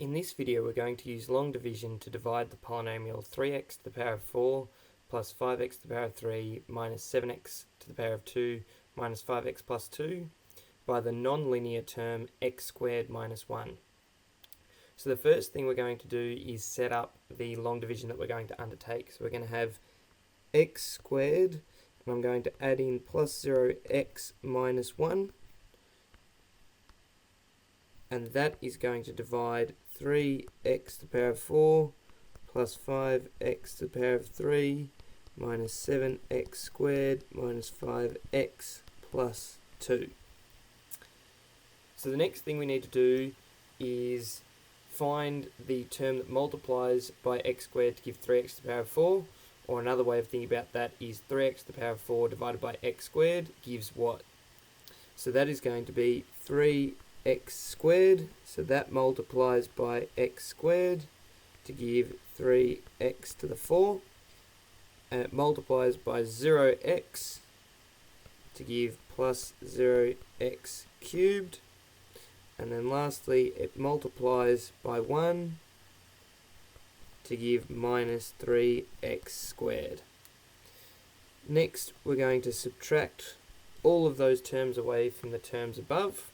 In this video we're going to use long division to divide the polynomial 3x to the power of 4 plus 5x to the power of 3 minus 7x to the power of 2 minus 5x plus 2 by the nonlinear term x squared minus 1. So the first thing we're going to do is set up the long division that we're going to undertake. So we're going to have x squared, and I'm going to add in plus 0x minus 1, and that is going to divide 3x to the power of 4 plus 5x to the power of 3 minus 7x squared minus 5x plus 2. So the next thing we need to do is find the term that multiplies by x squared to give 3x to the power of 4, or another way of thinking about that is 3x to the power of 4 divided by x squared gives what? So that is going to be 3x squared, so that multiplies by x squared to give 3x to the 4, and it multiplies by 0x to give plus 0x cubed, and then lastly it multiplies by 1 to give minus 3x squared. Next we're going to subtract all of those terms away from the terms above.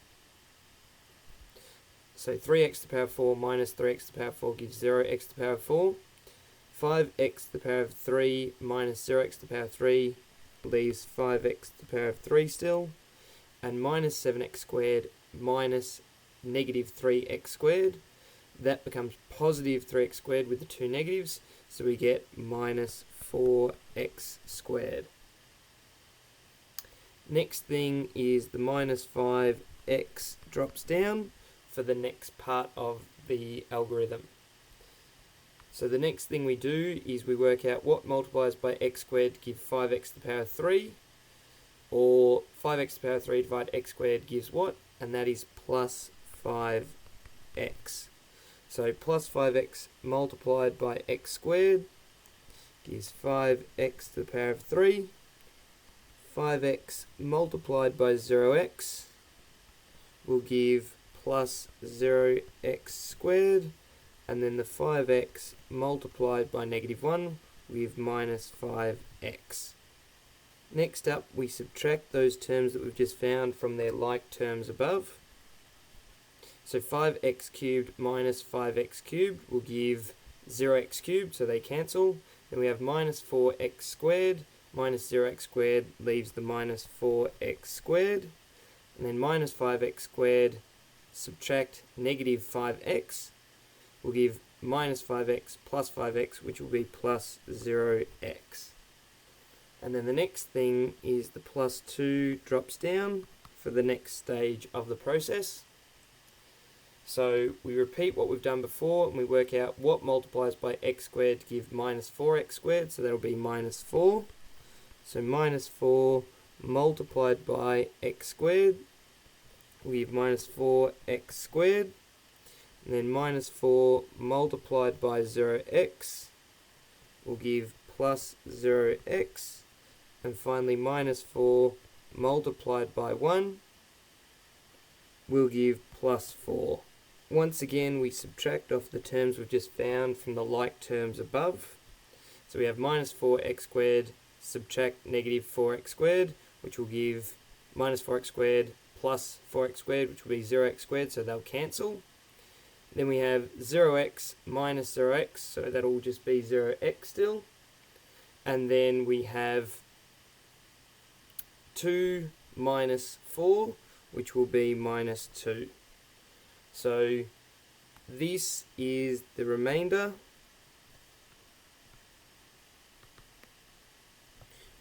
So 3x to the power of 4 minus 3x to the power of 4 gives 0x to the power of 4. 5x to the power of 3 minus 0x to the power of 3 leaves 5x to the power of 3 still. And minus 7x squared minus negative 3x squared. That becomes positive 3x squared with the two negatives. So we get minus 4x squared. Next thing is the minus 5x drops down for the next part of the algorithm. So the next thing we do is we work out what multiplies by x squared to give 5x to the power of 3, or 5x to the power of 3 divided x squared gives what? And that is plus 5x. So plus 5x multiplied by x squared gives 5x to the power of 3. 5x multiplied by 0x will give plus 0x squared, and then the 5x multiplied by negative 1 with minus 5x. Next up we subtract those terms that we've just found from their like terms above. So 5x cubed minus 5x cubed will give 0x cubed, so they cancel. Then we have minus 4x squared minus 0x squared leaves the minus 4x squared, and then minus 5x squared subtract negative 5x will give minus 5x plus 5x, which will be plus 0x. And then the next thing is the plus 2 drops down for the next stage of the process. So we repeat what we've done before and we work out what multiplies by x squared to give minus 4x squared, so that'll be minus 4. So minus 4 multiplied by x squared, we have minus 4x squared, and then minus 4 multiplied by 0x will give plus 0x, and finally minus 4 multiplied by 1 will give plus 4. Once again we subtract off the terms we've just found from the like terms above. So we have minus 4x squared subtract negative 4x squared, which will give minus 4x squared plus 4x squared, which will be 0x squared, so they'll cancel. Then we have 0x minus 0x, so that'll just be 0x still. And then we have 2 minus 4, which will be minus 2. So this is the remainder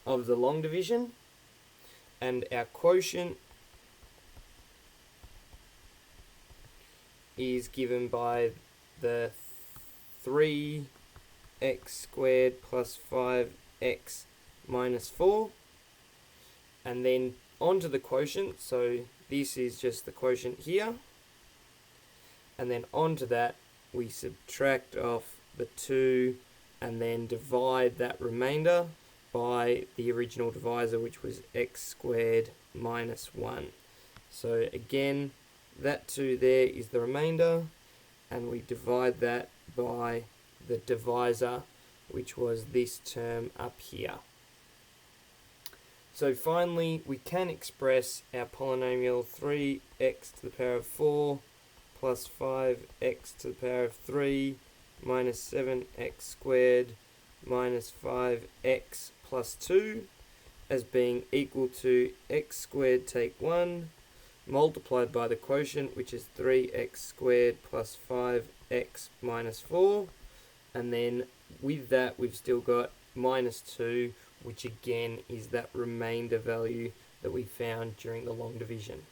of the long division, and our quotient is given by the 3x squared plus 5x minus 4, and then onto the quotient. So this is just the quotient here, and then onto that we subtract off the 2 and then divide that remainder by the original divisor, which was x squared minus 1. So again, that 2 there is the remainder, and we divide that by the divisor, which was this term up here. So finally, we can express our polynomial 3x to the power of 4 plus 5x to the power of 3 minus 7x squared minus 5x plus 2 as being equal to x squared take 1 multiplied by the quotient, which is 3x squared plus 5x minus 4. And then with that, we've still got minus 2, which again is that remainder value that we found during the long division.